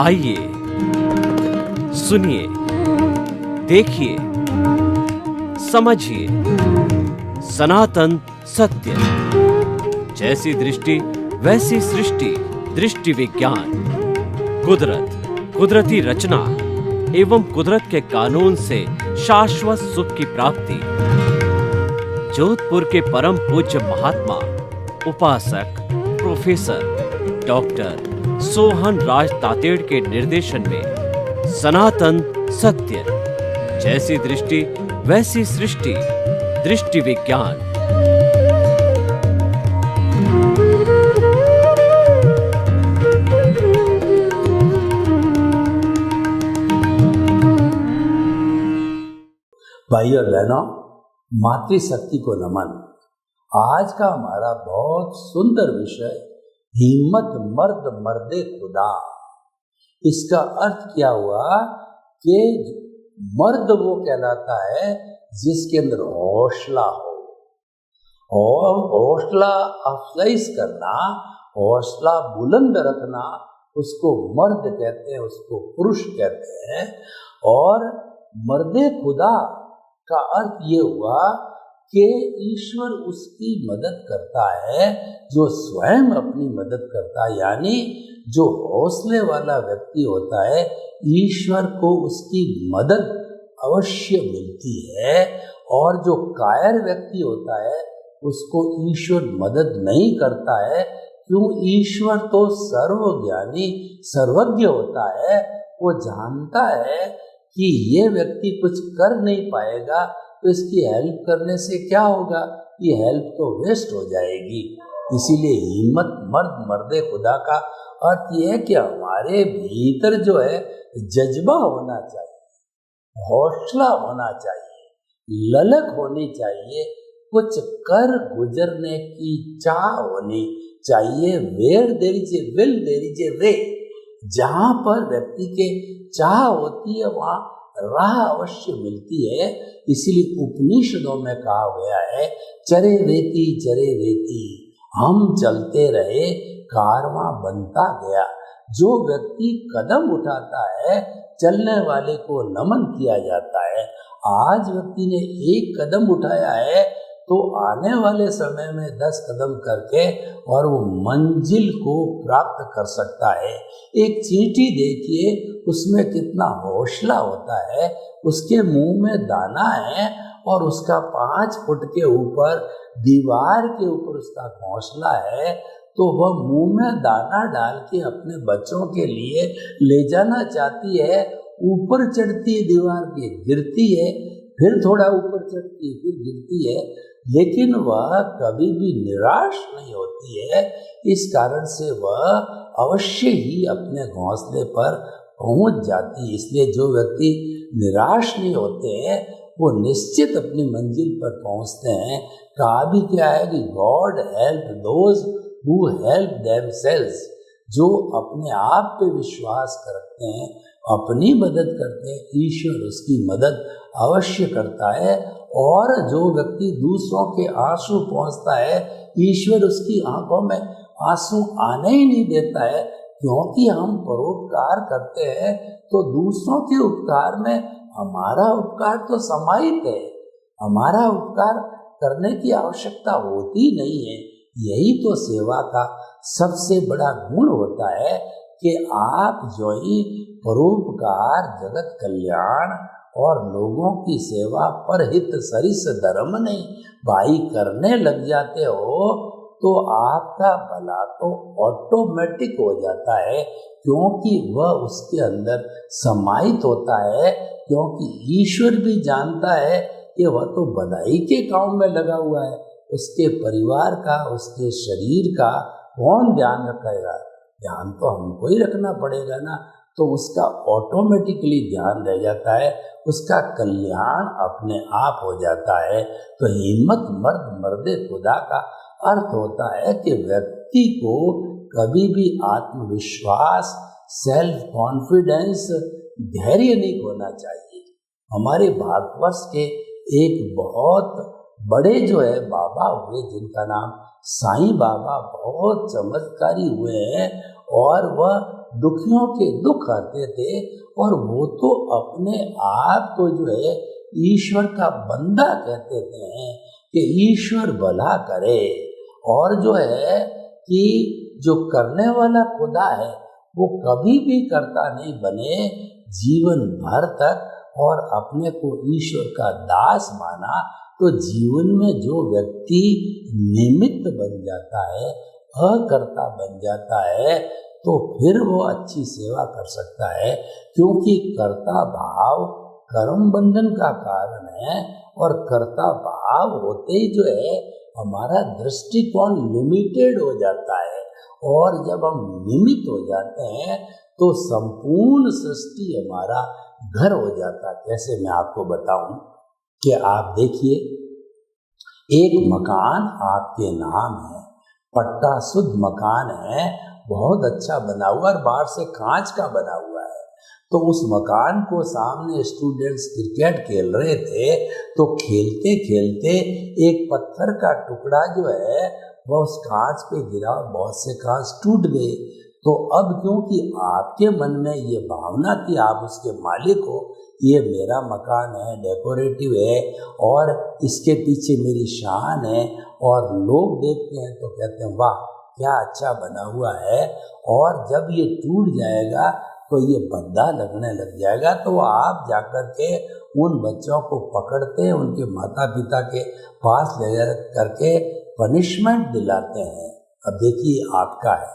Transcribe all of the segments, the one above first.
आइए, सुनिए, देखिए, समझिए सनातन सत्य। जैसी दृष्टि वैसी सृष्टि, दृष्टि विज्ञान। कुदरत, कुदरती रचना एवं कुदरत के कानून से शाश्वत सुख की प्राप्ति। जोधपुर के परम पूज्य महात्मा उपासक प्रोफेसर डॉक्टर सोहन राज तातेड़ के निर्देशन में सनातन सत्य। जैसी दृष्टि वैसी सृष्टि, दृष्टि विज्ञान। भाई और बहनों, मातृशक्ति को नमन। आज का हमारा बहुत सुंदर विषय हिम्मत मर्द मर्दे खुदा। इसका अर्थ क्या हुआ कि मर्द वो कहलाता है जिसके अंदर हौसला हो, और हौसला अफजाई करना, हौसला बुलंद रखना, उसको मर्द कहते हैं, उसको पुरुष कहते हैं। और मर्दे खुदा का अर्थ ये हुआ कि ईश्वर उसकी मदद करता है जो स्वयं अपनी मदद करता है। यानी जो हौसले वाला व्यक्ति होता है, ईश्वर को उसकी मदद अवश्य मिलती है। और जो कायर व्यक्ति होता है उसको ईश्वर मदद नहीं करता है। क्यों? ईश्वर तो सर्वज्ञानी सर्वज्ञ होता है। वो जानता है कि ये व्यक्ति कुछ कर नहीं पाएगा, तो इसकी हेल्प करने से क्या होगा? ये हेल्प तो वेस्ट हो जाएगी। इसीलिए हिम्मत मर्द मर्दे खुदा का अर्थ ये है कि हमारे भीतर जो है जज्बा होना चाहिए, हौसला होना चाहिए, ललक होनी चाहिए, कुछ कर गुजरने की चाह होनी चाहिए। Where there is a will, there is a way. जहाँ पर व्यक्ति के चाह होती है वहाँ राह अवश्य मिलती है। इसीलिए उपनिषदों में कहा गया है, चरे वेती हम चलते रहे कारवां बनता गया। जो व्यक्ति कदम उठाता है, चलने वाले को नमन किया जाता है। आज व्यक्ति ने एक कदम उठाया है तो आने वाले समय में 10 कदम करके और वो मंजिल को प्राप्त कर सकता है। एक चींटी देखिए, उसमें कितना हौसला होता है। उसके मुंह में दाना है और उसका 5 फुट के ऊपर दीवार के ऊपर उसका घोंसला है, तो वह मुंह में दाना डाल के अपने बच्चों के लिए ले जाना चाहती है। ऊपर चढ़ती है दीवार के, गिरती है, फिर थोड़ा ऊपर चढ़ती है, फिर गिरती है, लेकिन वह कभी भी निराश नहीं होती है। इस कारण से वह अवश्य ही अपने घोंसले पर पहुंच जाती है। इसलिए जो व्यक्ति निराश नहीं होते हैं वो निश्चित अपनी मंजिल पर पहुंचते हैं। कहा भी क्या है कि God help those who help themselves. जो अपने आप पे विश्वास करते हैं, अपनी मदद करते हैं, ईश्वर उसकी मदद अवश्य करता है। और जो व्यक्ति दूसरों के आंसू पहुंचता है, ईश्वर उसकी आंखों में आंसू आने ही नहीं देता है। क्योंकि हम परोपकार करते हैं तो दूसरों के उपकार में हमारा उपकार तो समाहित है। हमारा उपकार करने की आवश्यकता होती नहीं है। यही तो सेवा का सबसे बड़ा गुण होता है कि आप जो ही परोपकार, जगत कल्याण और लोगों की सेवा पर हित सरिस धर्म नहीं भाई करने लग जाते हो तो आपका भला तो ऑटोमेटिक हो जाता है। क्योंकि वह उसके अंदर समाहित होता है। क्योंकि ईश्वर भी जानता है कि वह तो भलाई के काम में लगा हुआ है। उसके परिवार का, उसके शरीर का कौन ध्यान रखेगा? ध्यान तो हमको ही रखना पड़ेगा ना। तो उसका ऑटोमेटिकली ध्यान रह जाता है, उसका कल्याण अपने आप हो जाता है। तो हिम्मत मर्द मर्दे खुदा का अर्थ होता है कि व्यक्ति को कभी भी आत्मविश्वास, सेल्फ कॉन्फिडेंस, धैर्य नहीं खोना चाहिए। हमारे भारतवर्ष के एक बहुत बड़े जो है बाबा हुए, जिनका नाम साईं बाबा, बहुत चमत्कारी हुए हैं और वह दुखियों के दुख हरते थे। और वो तो अपने आप को जो है ईश्वर का बंदा कहते थे कि ईश्वर भला करे। और जो है कि जो करने वाला खुदा है वो कभी भी कर्ता नहीं बने जीवन भर तक, और अपने को ईश्वर का दास माना। तो जीवन में जो व्यक्ति निमित्त बन जाता है, अकर्ता बन जाता है, तो फिर वो अच्छी सेवा कर सकता है, क्योंकि कर्ता भाव कर्म बंधन का कारण है। और कर्ता भाव होते ही जो है हमारा दृष्टिकोण लिमिटेड हो जाता है, और जब हम निमित्त हो जाते हैं तो संपूर्ण सृष्टि हमारा घर हो जाता है। कैसे मैं आपको बताऊं कि आप देखिए, एक मकान आपके नाम है, पट्टा शुद्ध मकान है, बहुत अच्छा बना हुआ, और बाहर से कांच का बना हुआ है। तो उस मकान को सामने स्टूडेंट्स क्रिकेट खेल रहे थे, तो खेलते खेलते एक पत्थर का टुकड़ा जो है वह उस कांच पे गिरा, बहुत से कांच टूट गए। तो अब क्योंकि आपके मन में ये भावना थी, आप उसके मालिक हो, ये मेरा मकान है, डेकोरेटिव है, और इसके पीछे मेरी शान है, और लोग देखते हैं तो कहते हैं वाह क्या अच्छा बना हुआ है, और जब ये टूट जाएगा तो ये भद्दा लगने लग जाएगा, तो आप जाकर के उन बच्चों को पकड़ते हैं, उनके माता पिता के पास ले जा करके पनिशमेंट दिलाते हैं। अब देखिए आपका है,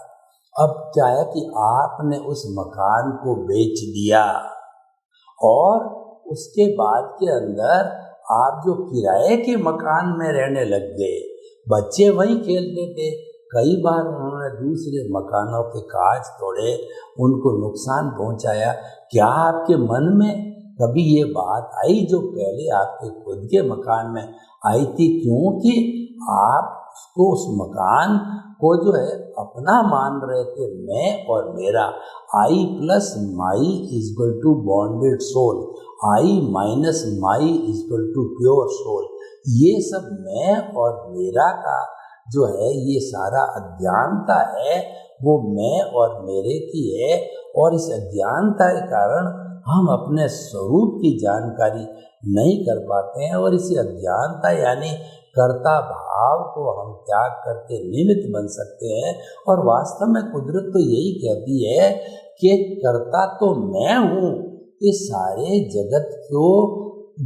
अब क्या है कि आपने उस मकान को बेच दिया, और उसके बाद के अंदर आप जो किराए के मकान में रहने लग गए, बच्चे वहीं खेलते थे, कई बार उन्होंने दूसरे मकानों के कांच तोड़े, उनको नुकसान पहुंचाया। क्या आपके मन में कभी ये बात आई जो पहले आपके खुद के मकान में आई थी? क्योंकि आप उसको, उस मकान को जो है अपना मान रहे थे, मैं और मेरा। I plus my is equal to bonded soul, I minus my is equal to pure soul. ये सब मैं और मेरा का जो है ये सारा अज्ञानता है, वो मैं और मेरे की है। और इस अज्ञानता के कारण हम अपने स्वरूप की जानकारी नहीं कर पाते हैं, और इसी अज्ञानता यानी कर्ता भाव को हम त्याग करके निमित्त बन सकते हैं। और वास्तव में कुदरत तो यही कहती है कि कर्ता तो मैं हूँ, इस सारे जगत को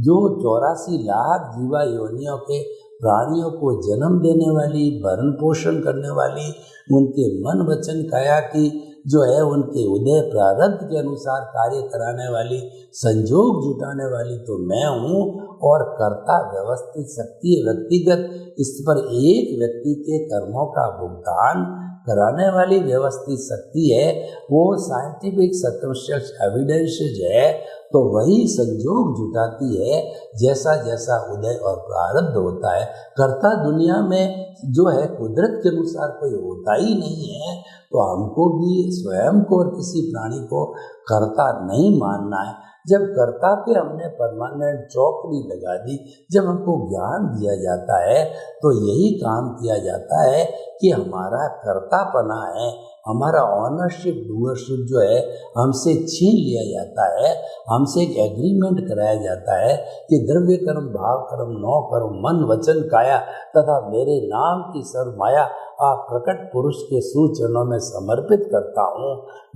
जो 84 लाख जीवा योनियों के प्राणियों को जन्म देने वाली, भरण पोषण करने वाली, उनके मन वचन काया की जो है उनके उदय प्रारब्ध के अनुसार कार्य कराने वाली, संजोग जुटाने वाली तो मैं हूँ। और कर्ता व्यवस्थित शक्ति व्यक्तिगत इस पर एक व्यक्ति के कर्मों का भुगतान कराने वाली व्यवस्थित शक्ति है। वो साइंटिफिक सर्कमस्टेंस एविडेंसेज है, तो वही संजोग जुटाती है जैसा जैसा उदय और प्रारब्ध होता है। कर्ता दुनिया में जो है कुदरत के अनुसार कोई होता ही नहीं है, तो हमको भी स्वयं को और किसी प्राणी को कर्ता नहीं मानना है। जब कर्ता पे हमने परमानेंट चौकड़ी लगा दी, जब हमको ज्ञान दिया जाता है, तो यही काम किया जाता है कि हमारा कर्तापना है, हमारा ऑनरशिप डूअरशिप जो है हमसे छीन लिया जाता है। हमसे एक एग्रीमेंट कराया जाता है कि द्रव्य कर्म, भाव कर्म, नौ कर्म, मन वचन काया तथा मेरे नाम की सर्वमाया आप प्रकट पुरुष के सुचरणों में समर्पित करता हूँ।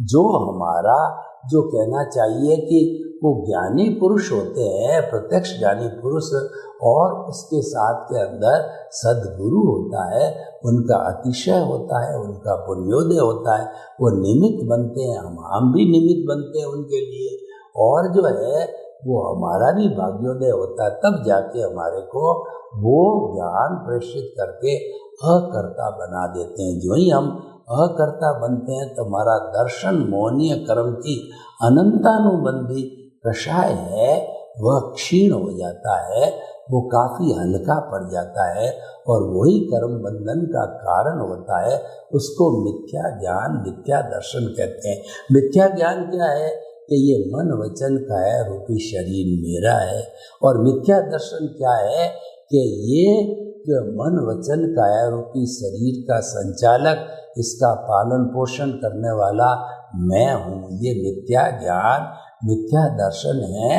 जो हमारा जो कहना चाहिए कि वो ज्ञानी पुरुष होते हैं, प्रत्यक्ष ज्ञानी पुरुष, और उसके साथ के अंदर सद्गुरु होता है, उनका अतिशय होता है, उनका पुण्योदय होता है, वो निमित्त बनते हैं, हम भी निमित्त बनते हैं उनके लिए, और जो है वो हमारा भी भाग्योदय होता है। तब जाके हमारे को वो ज्ञान प्रेषित करके अकर्ता बना देते हैं। जो ही हम अकर्ता बनते हैं तो हमारा दर्शन मोहनीय कर्म की अनंतानुबंधी कषाय है वह क्षीण हो जाता है, वो काफ़ी हल्का पड़ जाता है, और वही कर्म बंधन का कारण होता है। उसको मिथ्या ज्ञान, मिथ्या दर्शन कहते हैं। मिथ्या ज्ञान क्या है कि ये मन वचन काया रूपी शरीर मेरा है, और मिथ्या दर्शन क्या है कि ये जो मन वचन काया रूपी शरीर का संचालक इसका पालन पोषण करने वाला मैं हूँ। ये मिथ्या ज्ञान, मिथ्या दर्शन है,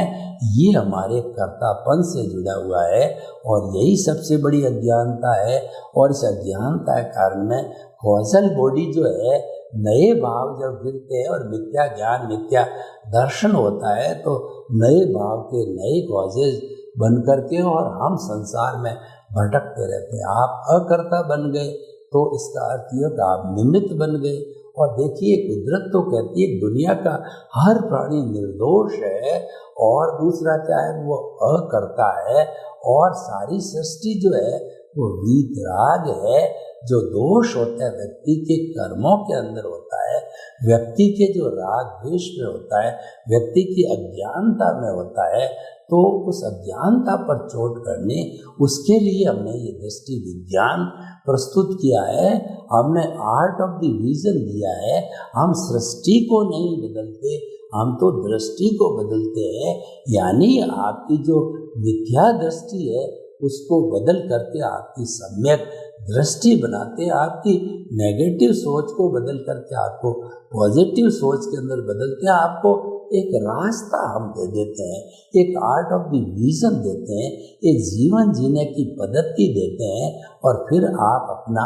ये हमारे कर्तापन से जुड़ा हुआ है और यही सबसे बड़ी अज्ञानता है। और इस अज्ञानता के कारण में कॉजल बॉडी जो है, नए भाव जब गिरते हैं और मिथ्या ज्ञान, मिथ्या दर्शन होता है तो नए भाव के नए कॉजेज बन करके और हम संसार में भटकते रहते हैं। आप अकर्ता बन गए तो इसका अर्थ यह कि आप निमित्त बन गए। और देखिए, कुदरत तो कहती है दुनिया का हर प्राणी निर्दोष है और दूसरा चाहे वो अकर्ता है, और सारी सृष्टि जो है वो वीतराग है। जो दोष होता है व्यक्ति के कर्मों के अंदर होता है, व्यक्ति के जो राग द्वेष में होता है, व्यक्ति की अज्ञानता में होता है, तो उस अज्ञानता पर चोट करने, उसके लिए हमने ये दृष्टि विज्ञान प्रस्तुत किया है। हमने आर्ट ऑफ द विजन दिया है। हम सृष्टि को नहीं बदलते, हम तो दृष्टि को बदलते हैं। यानी आपकी जो मिथ्या दृष्टि है उसको बदल करके आपकी सम्यक दृष्टि बनाते हैं। आपकी नेगेटिव सोच को बदल करके आपको पॉजिटिव सोच के अंदर बदलते हैं। आपको एक रास्ता हम दे देते हैं, एक आर्ट ऑफ द विजन देते हैं, एक जीवन जीने की पद्धति देते हैं, और फिर आप अपना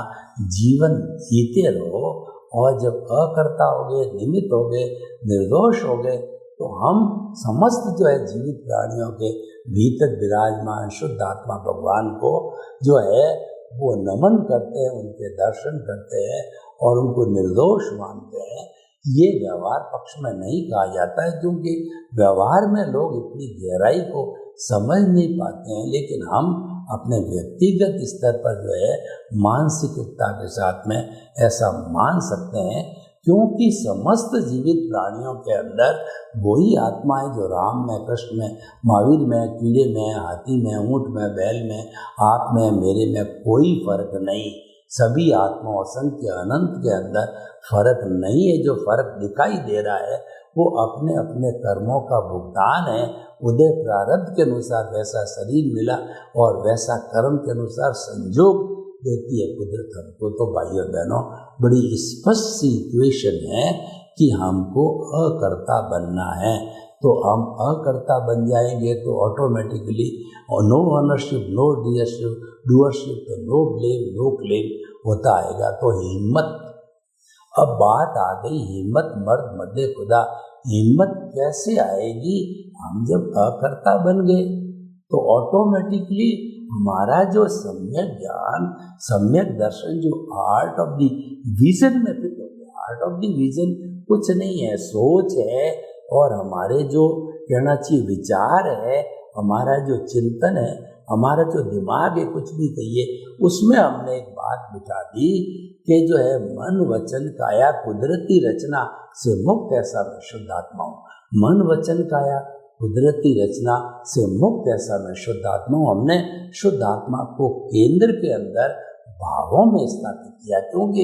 जीवन जीते रहो। और जब अकर्ता हो गए, निमित्त हो गए, निर्दोष हो गए, तो हम समस्त जो है जीवित प्राणियों के भीतर विराजमान शुद्ध आत्मा भगवान को जो है वो नमन करते हैं, उनके दर्शन करते हैं और उनको निर्दोष मानते हैं। ये व्यवहार पक्ष में नहीं कहा जाता है, क्योंकि व्यवहार में लोग इतनी गहराई को समझ नहीं पाते हैं। लेकिन हम अपने व्यक्तिगत स्तर पर जो है मानसिकता के साथ में ऐसा मान सकते हैं, क्योंकि समस्त जीवित प्राणियों के अंदर वही आत्मा है जो राम में, कृष्ण में, महावीर में, कीड़े में, हाथी में, ऊंट में, बैल में, आप में, मेरे में कोई फर्क नहीं। सभी आत्माओं असंख्य अनंत के अंदर फर्क नहीं है। जो फर्क दिखाई दे रहा है वो अपने अपने कर्मों का भुगतान है। उदय प्रारब्ध के अनुसार वैसा शरीर मिला और वैसा कर्म के अनुसार संजोग देती है कुदरत हमको। तो भाइयों बहनों, बड़ी स्पष्ट सी इक्वेशन है कि हमको अकर्ता बनना है। तो हम अकर्ता बन जाएंगे तो automatically no ownership, no doership, तो नो ब्लेम, नो क्लेम होता आएगा। तो हिम्मत, अब बात आ गई हिम्मत मर्द मर्दे खुदा। हिम्मत कैसे आएगी? हम जब अकर्ता बन गए तो ऑटोमेटिकली हमारा जो सम्यक ज्ञान, सम्यक दर्शन, जो आर्ट ऑफ द विजन में फिट हो गया। आर्ट ऑफ द विजन कुछ नहीं है, सोच है, और हमारे जो कहना चाहिए विचार है, हमारा जो चिंतन है, हमारा जो दिमाग है, कुछ भी कहिए, उसमें हमने एक बात बिठा दी कि जो है मन वचन काया कुदरती रचना से मुक्त ऐसा मैं शुद्ध आत्मा हूँ। मन वचन काया कुदरती रचना से मुक्त ऐसा मैं शुद्ध आत्मा हूँ। हमने शुद्ध आत्मा को केंद्र के अंदर भावों में स्थापित किया, क्योंकि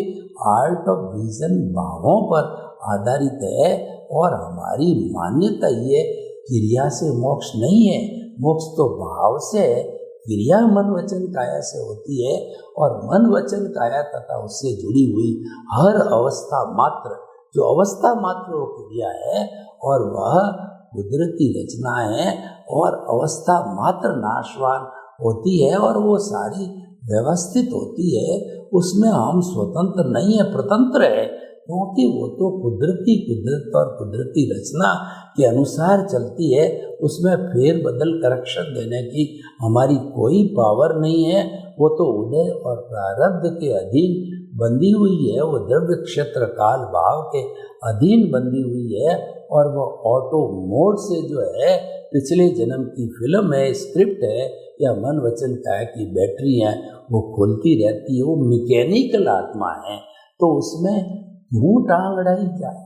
आर्ट ऑफ विजन भावों पर आधारित है। और हमारी मान्यता ये क्रिया से मोक्ष नहीं है, मोक्ष तो भाव से है। क्रिया मन वचन काया से होती है, और मन वचन काया तथा उससे जुड़ी हुई हर अवस्था मात्र, जो अवस्था मात्र वो क्रिया है, और वह कुदरती रचना है, और अवस्था मात्र नाशवान होती है, और वो सारी व्यवस्थित होती है। उसमें हम स्वतंत्र नहीं है, प्रतंत्र है, क्योंकि वो तो कुदरत और कुदरती रचना के अनुसार चलती है। उसमें फेर बदल करेक्शन देने की हमारी कोई पावर नहीं है। वो तो उदय और प्रारब्ध के अधीन बंधी हुई है, वो द्रव्य क्षेत्र काल भाव के अधीन बंधी हुई है, और वो ऑटो मोड से जो है पिछले जन्म की फिल्म है, स्क्रिप्ट है, या मन वचन काया की बैटरी है, वो खुलती रहती है। वो मैकेनिकल आत्मा है, तो उसमें क्यों टांग अड़ाई जाए?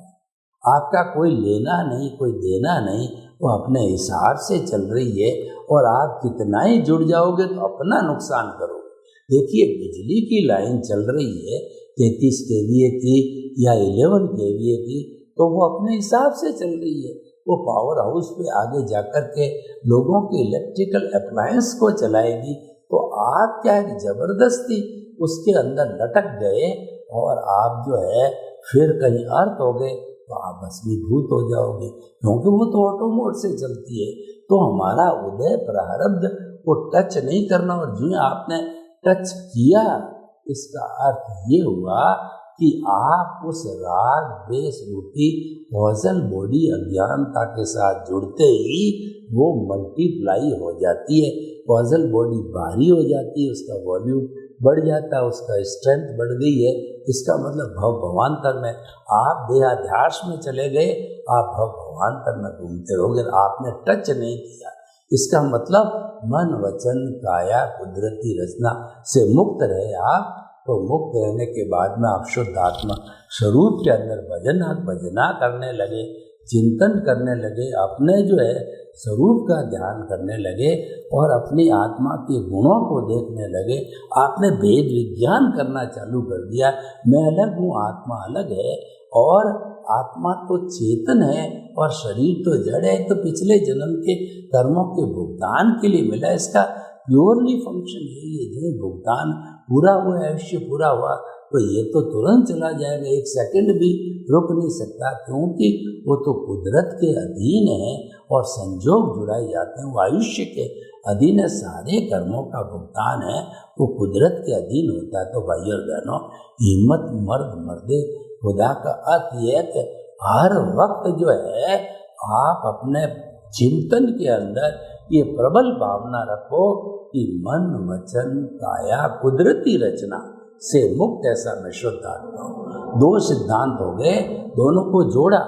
आपका कोई लेना नहीं, कोई देना नहीं, वो अपने हिसाब से चल रही है, और आप कितना ही जुड़ जाओगे तो अपना नुकसान करोगे। देखिए, बिजली की लाइन चल रही है 33 kVA की या 11 kVA की, तो वो अपने हिसाब से चल रही है। वो पावर हाउस पे आगे जाकर के लोगों के इलेक्ट्रिकल अप्लायंस को चलाएगी। तो आप क्या है, जबरदस्ती उसके अंदर लटक गए और आप जो है फिर कहीं अर्थ हो गए तो आप भस्मीभूत हो जाओगे, क्योंकि वो तो ऑटो मोड से चलती है। तो हमारा उदय प्रारब्ध को टच नहीं करना, और जो आपने टच किया इसका अर्थ ये हुआ कि आप उस राग द्वेष रूपी कॉजल बॉडी अज्ञानता के साथ जुड़ते ही वो मल्टीप्लाई हो जाती है, कॉजल बॉडी भारी हो जाती है, उसका वॉल्यूम बढ़ जाता है, उसका स्ट्रेंथ बढ़ गई है। इसका मतलब भव भवान्तर में आप देहाध्यास में चले गए, आप भव भवान्तर में घूमते रहोगे, आपने टच नहीं किया। इसका मतलब मन वचन काया कुदरती रचना से मुक्त रहे आप, तो मुक्त रहने के बाद में आप शुद्ध आत्मा स्वरूप के अंदर भजना करने लगे, चिंतन करने लगे, अपने जो है स्वरूप का ध्यान करने लगे और अपनी आत्मा के गुणों को देखने लगे। आपने भेद विज्ञान करना चालू कर दिया, मैं अलग हूँ, आत्मा अलग है, और आत्मा तो चेतन है और शरीर तो जड़ है, तो पिछले जन्म के कर्मों के भुगतान के लिए मिला। इसका प्योरली फंक्शन यही है, जो भुगतान पूरा हुआ, आयुष्य पूरा हुआ, तो ये तो तुरंत चला जाएगा, एक सेकंड भी रुक नहीं सकता, क्योंकि वो तो कुदरत के अधीन है और संजोग जुड़ाए जाते हैं। वो आयुष्य के अधीन है, सारे कर्मों का भुगतान है वो कुदरत के अधीन होता है। तो भाई और बहनों, हिम्मत मर्दे खुदा का अर्थ यह है कि हर वक्त जो है आप अपने चिंतन के अंदर ये प्रबल भावना रखो कि मन वचन काया कुदरती रचना से मुक्त, ऐसा मैं शुद्ध आत्मा हूँ। दो सिद्धांत हो गए, दोनों को जोड़ा,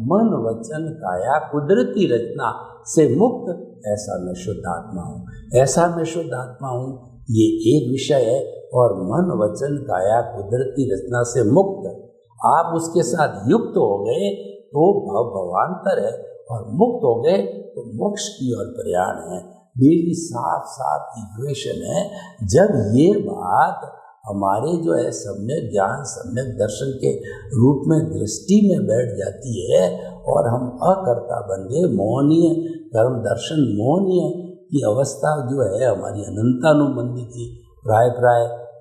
मन वचन काया कुदरती रचना से मुक्त, ऐसा मैं शुद्ध आत्मा हूँ, ऐसा मैं शुद्ध आत्मा हूँ, ये एक विषय है। और मन वचन काया कुदरती रचना से मुक्त, आप उसके साथ युक्त हो गए तो भव भवान्तर है, और मुक्त हो गए तो मोक्ष की ओर प्रयाण है। मेरी साफ साफ इक्वेशन है। जब ये बात हमारे जो है सम्यक ज्ञान सम्यक दर्शन के रूप में दृष्टि में बैठ जाती है और हम अकर्ता बन गए, मोहनीय कर्म दर्शन मोहनीय की अवस्था जो है हमारी अनंतानुबंधी थी, प्राय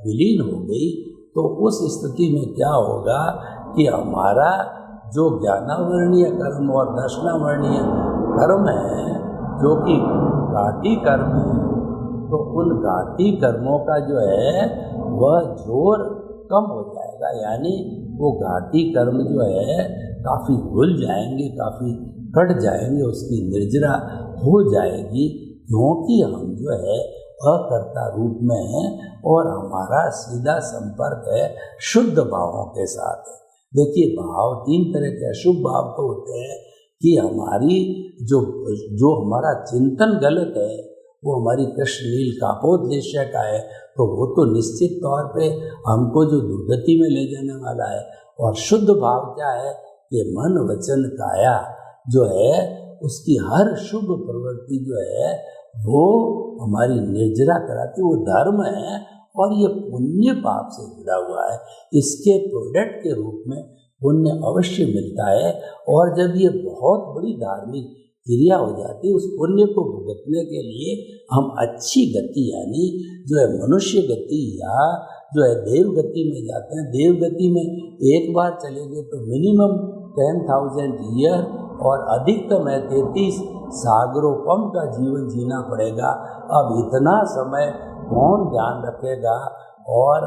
विलीन हो गई, तो उस स्थिति में क्या होगा कि हमारा जो ज्ञानावर्णीय कर्म और दर्शनावर्णीय कर्म है, जो कि घाती कर्म है, तो उन घाती कर्मों का जो है वह जोर कम हो जाएगा, यानी वो घाती कर्म जो है काफ़ी भूल जाएंगे, काफ़ी कट जाएंगे, उसकी निर्जरा हो जाएगी, क्योंकि हम जो है अकर्ता रूप में है और हमारा सीधा संपर्क है शुद्ध भावों के साथ है। देखिए, भाव तीन तरह के अशुभ भाव तो होते हैं कि हमारी जो हमारा चिंतन गलत है, वो हमारी कृष्ण लील कापोद्देश्य का है, तो वो तो निश्चित तौर पे हमको जो दुर्गति में ले जाने वाला है। और शुद्ध भाव क्या है कि मन वचन काया जो है उसकी हर शुभ प्रवृत्ति जो है वो हमारी निर्जरा कराती, वो धर्म है और ये पुण्य पाप से जुड़ा हुआ है। इसके प्रोडक्ट के रूप में पुण्य अवश्य मिलता है, और जब ये बहुत बड़ी धार्मिक क्रिया हो जाती है, उस पुण्य को भुगतने के लिए हम अच्छी गति यानी जो है मनुष्य गति या जो है देव गति में जाते हैं। देव गति में एक बार चले गए तो मिनिमम 10,000 ईयर और अधिकतम है 33 सागरोपम का जीवन जीना पड़ेगा। अब इतना समय कौन ध्यान रखेगा, और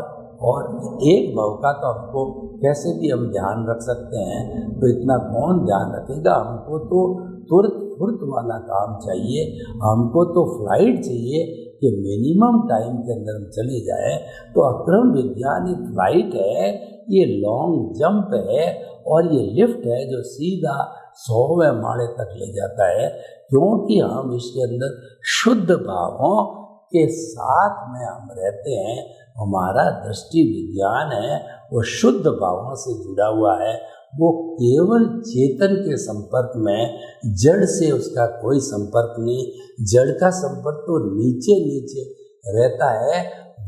एक भव का तो हमको कैसे भी हम ध्यान रख सकते हैं, तो इतना कौन ध्यान रखेगा। हमको तो तुरंत वाला काम चाहिए, हमको तो फ्लाइट चाहिए कि मिनिमम टाइम के अंदर हम चले जाए। तो अक्रम विज्ञान एक फ्लाइट है, ये लॉन्ग जंप है और ये लिफ्ट है जो सीधा 100वें माले तक ले जाता है, क्योंकि हम इसके अंदर शुद्ध भावों के साथ में हम रहते हैं। हमारा दृष्टि विज्ञान है वो शुद्ध भावों से जुड़ा हुआ है, वो केवल चेतन के संपर्क में, जड़ से उसका कोई संपर्क नहीं। जड़ का संपर्क तो नीचे रहता है,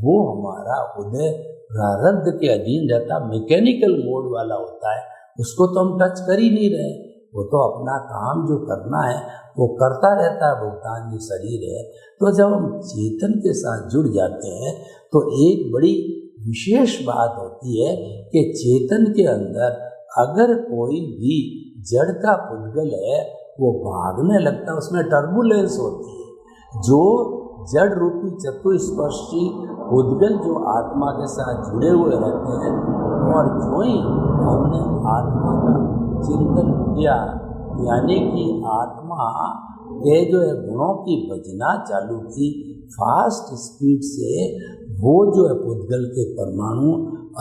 वो हमारा उदय प्रारब्ध के अधीन रहता, मैकेनिकल मोड वाला होता है, उसको तो हम टच कर ही नहीं रहे। वो तो अपना काम जो करना है वो करता रहता है, भुगतान जो शरीर है। तो जब हम चेतन के साथ जुड़ जाते हैं तो एक बड़ी विशेष बात होती है कि चेतन के अंदर अगर कोई भी जड़ का पुद्गल है वो भागने लगता है, उसमें टर्बुलेंस होती है। जो जड़ रूपी चतुस्पर्शी पुद्गल जो आत्मा के साथ जुड़े हुए रहते हैं, और जो ही हमने आत्मा का चिंतन किया, यानी कि आत्मा के जो है गुणों की बजना चालू की फास्ट स्पीड से, वो जो है पुद्गल के परमाणु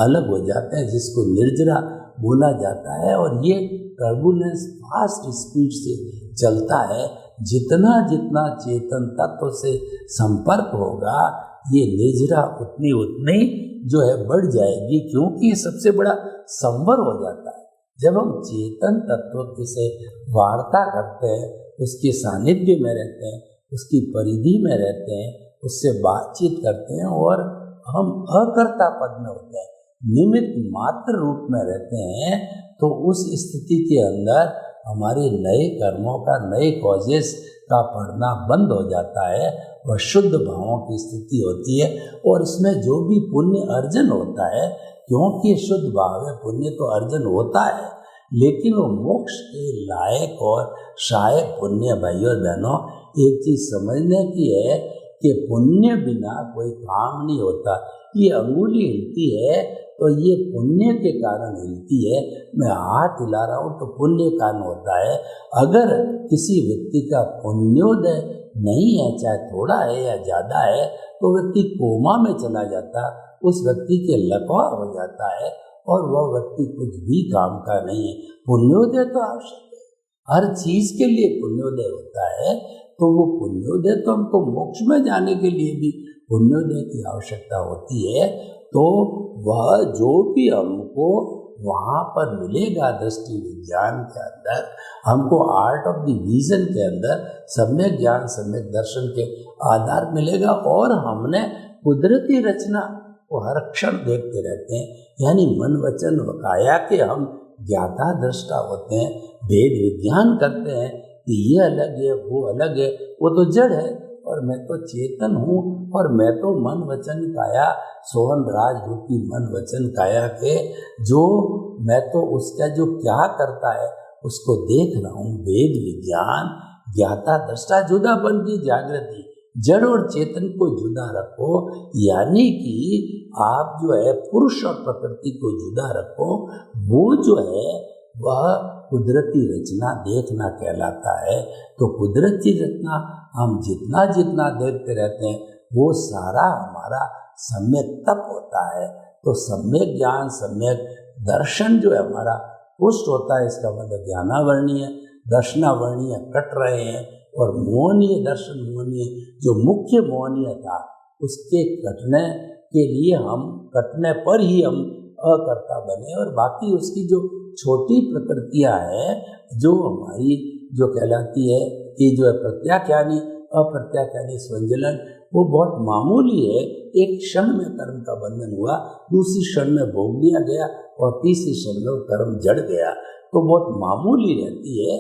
अलग हो जाते हैं, जिसको निर्जरा बोला जाता है। और ये टर्बुलेंस फास्ट स्पीड से चलता है। जितना जितना चेतन तत्व से संपर्क होगा, ये निर्जरा उतनी उतनी जो है बढ़ जाएगी, क्योंकि ये सबसे बड़ा संवर हो जाता है। जब हम चेतन तत्व से वार्ता करते हैं, उसके सानिध्य में रहते हैं, उसकी परिधि में रहते हैं, उससे बातचीत करते हैं, और हम अकर्ता पद में होते हैं, निमित्त मात्र रूप में रहते हैं, तो उस स्थिति के अंदर हमारे नए कर्मों का, नए कॉजेस का पढ़ना बंद हो जाता है, वह शुद्ध भावों की स्थिति होती है। और इसमें जो भी पुण्य अर्जन होता है, क्योंकि शुद्ध भाव है, पुण्य तो अर्जन होता है, लेकिन वो मोक्ष के लायक और सहायक पुण्य। भाइयों और बहनों, एक चीज समझने की है कि पुण्य बिना कोई काम नहीं होता। ये अंगुली हिलती है तो ये पुण्य के कारण हिलती है। मैं हाथ हिला रहा हूँ तो पुण्य कारण होता है। अगर किसी व्यक्ति का पुण्योदय नहीं है, चाहे थोड़ा है या ज़्यादा है, तो व्यक्ति कोमा में चला जाता, उस व्यक्ति के लकवा हो जाता है, और वह व्यक्ति कुछ भी काम का नहीं है। पुण्योदय तो आवश्यक है, हर चीज़ के लिए पुण्योदय होता है। तो वो पुण्योदय तो हमको मोक्ष में जाने के लिए भी पुण्योदय की आवश्यकता होती है। तो वह जो भी हमको वहाँ पर मिलेगा दृष्टि विज्ञान के अंदर, हमको आर्ट ऑफ द विजन के अंदर सम्यक ज्ञान सम्यक दर्शन के आधार मिलेगा। और हमने कुदरती रचना को हर क्षण देखते रहते हैं, यानी मन वचन व काया के हम ज्ञाता दृष्टा होते हैं, भेद विज्ञान करते हैं कि ये अलग है, वो अलग है, वो तो जड़ है और मैं तो चेतन हूँ, और मैं तो मन वचन काया, सोहन राज रूपी मन वचन काया के जो मैं तो उसका जो क्या करता है उसको देख रहा हूँ। वेद विज्ञान ज्ञाता दृष्टा, जुदापन की जागृति, जड़ और चेतन को जुदा रखो, यानी कि आप जो है पुरुष और प्रकृति को जुदा रखो। वो जो है वह कुदरती रचना देखना कहलाता है। तो कुदरती रचना हम जितना जितना देखते रहते हैं, वो सारा हमारा सम्यक तप होता है। तो सम्यक ज्ञान सम्यक दर्शन जो है हमारा पुष्ट होता है। इसका मतलब ज्ञानावर्णीय दर्शनावर्णीय कट रहे हैं, और मोहनीय दर्शन मोहनीय जो मुख्य मोहनीय था, उसके कटने के लिए हम कटने पर ही हम अकर्ता बने, और बाकी उसकी जो छोटी प्रकृतियाँ हैं जो हमारी जो कहलाती है कि जो है प्रत्याख्यानी अप्रत्याख्यानी स्वंजलन, वो बहुत मामूली है। एक क्षण में कर्म का बंधन हुआ, दूसरी क्षण में भोग लिया गया, और तीसरी क्षण में कर्म जड़ गया, तो बहुत मामूली रहती है।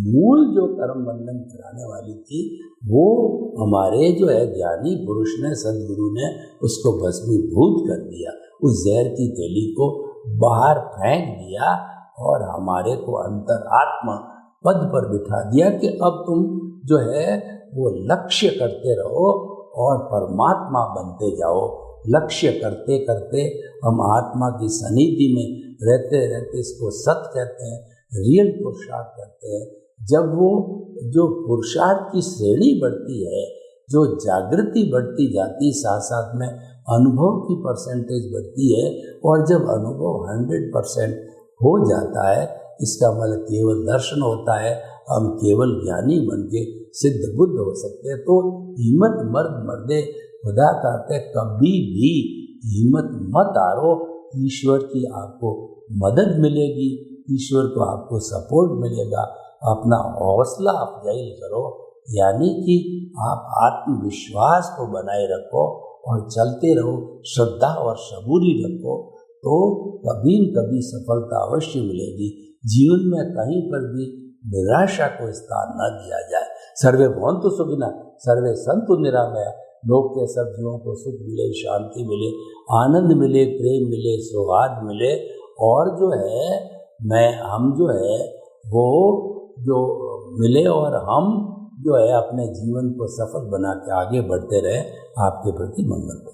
मूल जो कर्म बंधन कराने वाली थी, वो हमारे जो है ज्ञानी पुरुष ने, सदगुरु ने उसको भस्मीभूत कर दिया, उस जहर की थैली को बाहर फेंक दिया, और हमारे को अंतरात्मा पद पर बिठा दिया कि अब तुम जो है वो लक्ष्य करते रहो और परमात्मा बनते जाओ। लक्ष्य करते करते हम आत्मा की सनिधि में रहते रहते, इसको सत कहते हैं, रियल पुरुषार्थ कहते हैं। जब वो जो पुरुषार्थ की श्रेणी बढ़ती है, जो जागृति बढ़ती जाती, साथ साथ में अनुभव की परसेंटेज बढ़ती है, और जब अनुभव 100% हो जाता है, इसका मतलब केवल दर्शन होता है, हम केवल ज्ञानी बन के सिद्ध बुद्ध हो सकते हैं। तो हिम्मत मर्द मर्दे खुदा कहते, कभी भी हिम्मत मत हारो, ईश्वर की आपको मदद मिलेगी, ईश्वर को आपको सपोर्ट मिलेगा। अपना हौसला अफजाई करो, यानी कि आप आत्मविश्वास को बनाए रखो और चलते रहो, श्रद्धा और सबूरी रखो, तो कभी न कभी सफलता अवश्य मिलेगी। जीवन में कहीं पर भी निराशा को स्थान न दिया जाए। सर्वे भवन्तु सुखिनः, सर्वे सन्तु निरामया, लोग के सब जीवों को सुख मिले, शांति मिले, आनंद मिले, प्रेम मिले, सौहार्द मिले, और जो है हम जो है वो जो मिले, और हम जो है अपने जीवन को सफल बना के आगे बढ़ते रहे। आपके प्रति मंगल हो।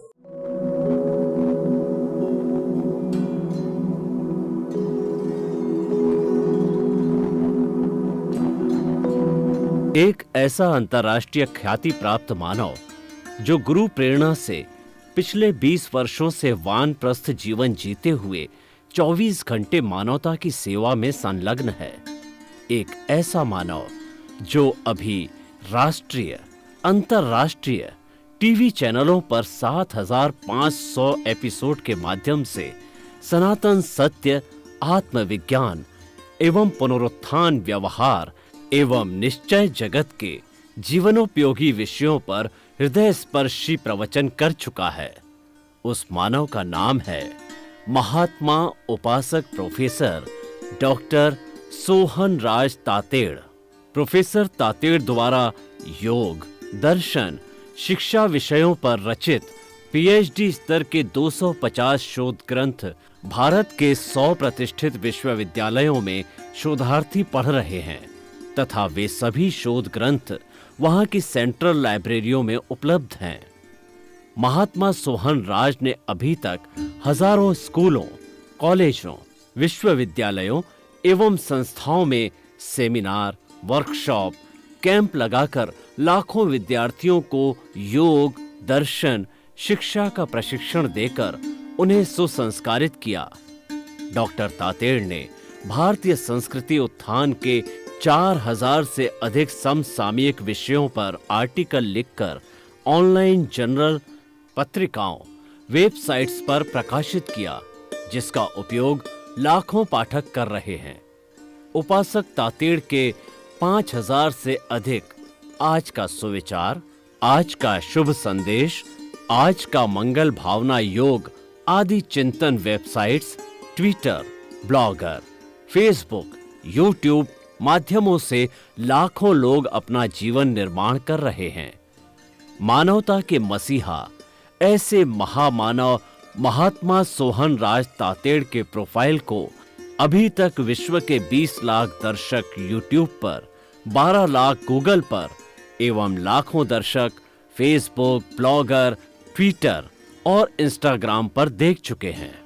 एक ऐसा अंतर्राष्ट्रीय ख्याति प्राप्त मानव जो गुरु प्रेरणा से पिछले 20 वर्षों से वानप्रस्थ जीवन जीते हुए 24 घंटे मानवता की सेवा में संलग्न है। एक ऐसा मानव जो अभी राष्ट्रीय, अंतर्राष्ट्रीय टीवी चैनलों पर 7,500 एपिसोड के माध्यम से सनातन सत्य, आत्मविज्ञान एवं पुनरुत्थान, व्यवहार एवं निश्चय जगत के जीवनोपयोगी विषयों पर हृदय स्पर्शी प्रवचन कर चुका है। उस मानव का नाम है महात्मा उपासक प्रोफेसर डॉक्टर सोहन राज तातेड़। प्रोफेसर तातेड़ द्वारा योग, दर्शन, शिक्षा विषयों पर रचित पीएचडी स्तर के 250 शोध ग्रंथ भारत के 100 प्रतिष्ठित विश्वविद्यालयों में शोधार्थी पढ़ रहे हैं तथा वे सभी शोध ग्रंथ वहां की सेंट्रल लाइब्रेरियों में उपलब्ध हैं। महात्मा सोहन राज ने अभी तक हजारों स्कूलों, कॉलेजों, विश्वविद्यालयों एवं संस्थाओं में सेमिनार, वर्कशॉप, कैंप लगाकर लाखों विद्यार्थियों को योग, दर्शन, शिक्षा का प्रशिक्षण देकर उन्हें सुसंस्कारित किया। डॉक्टर तातेड़ ने भारतीय संस्कृति उत्थान के 4000 से अधिक समसामयिक विषयों पर आर्टिकल लिखकर ऑनलाइन जर्नल, पत्रिकाओं, वेबसाइट्स पर प्रकाशित किया, जिसका उपयोग लाखों पाठक कर रहे हैं। उपासक तातेड़ के 5000 से अधिक आज का सुविचार, आज का शुभ संदेश, आज का मंगल भावना योग आदि चिंतन websites, Twitter, blogger, Facebook, YouTube माध्यमों से लाखों लोग अपना जीवन निर्माण कर रहे हैं। मानवता के मसीहा ऐसे महामानव महात्मा सोहन राज तातेड़ के प्रोफाइल को अभी तक विश्व के 20 लाख दर्शक यूट्यूब पर, 12 लाख गूगल पर एवं लाखों दर्शक फेसबुक, ब्लॉगर, ट्विटर और इंस्टाग्राम पर देख चुके हैं।